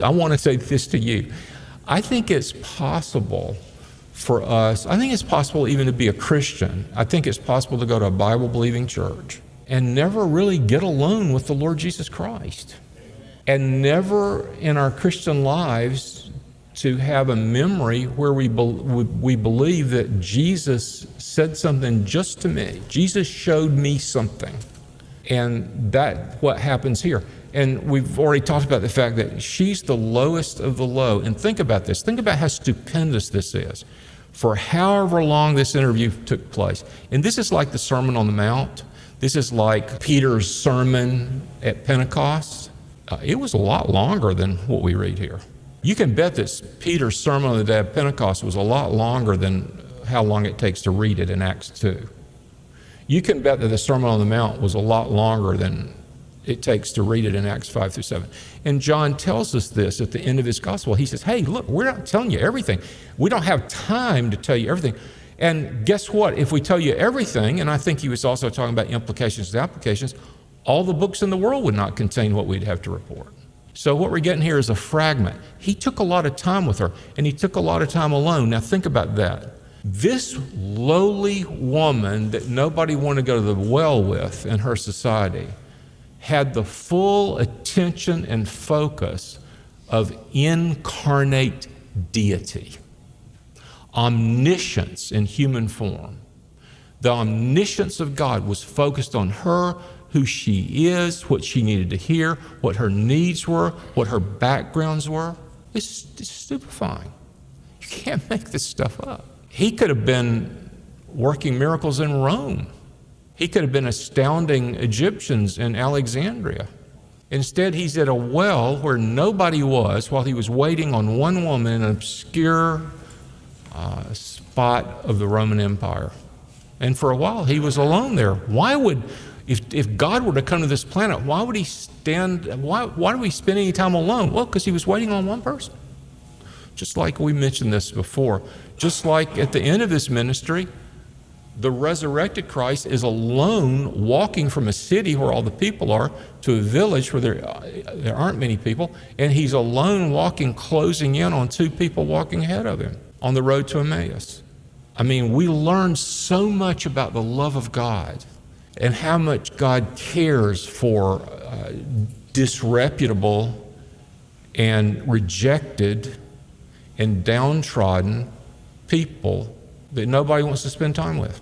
I want to say this to you. I think it's possible for us, I think it's possible even to be a Christian. I think it's possible to go to a Bible-believing church and never really get alone with the Lord Jesus Christ. And never in our Christian lives to have a memory where we believe that Jesus said something just to me. Jesus showed me something. And that's what happens here. And we've already talked about the fact that she's the lowest of the low. And think about this. Think about how stupendous this is. For however long this interview took place. And this is like the Sermon on the Mount. This is like Peter's sermon at Pentecost. It was a lot longer than what we read here. You can bet that Peter's sermon on the day of Pentecost was a lot longer than how long it takes to read it in Acts 2. You can bet that the Sermon on the Mount was a lot longer than it takes to read it in Acts 5 through 7. And John tells us this at the end of his gospel. He says, hey, look, we're not telling you everything. We don't have time to tell you everything. And guess what? If we tell you everything, and I think he was also talking about implications and applications, all the books in the world would not contain what we'd have to report. So what we're getting here is a fragment. He took a lot of time with her, and he took a lot of time alone. Now think about that. This lowly woman that nobody wanted to go to the well with in her society had the full attention and focus of incarnate deity, omniscience in human form. The omniscience of God was focused on her, who she is, what she needed to hear, what her needs were, what her backgrounds were. It's stupefying. You can't make this stuff up. He could have been working miracles in Rome. He could have been astounding Egyptians in Alexandria. Instead, he's at a well where nobody was while he was waiting on one woman in an obscure spot of the Roman Empire. And for a while, he was alone there. Why would, if God were to come to this planet, why would he why do we spend any time alone? Well, because he was waiting on one person. Just like we mentioned this before, just like at the end of this ministry, the resurrected Christ is alone walking from a city where all the people are to a village where there aren't many people, and he's alone walking, closing in on two people walking ahead of him on the road to Emmaus. I mean, we learn so much about the love of God and how much God cares for disreputable and rejected and downtrodden people that nobody wants to spend time with.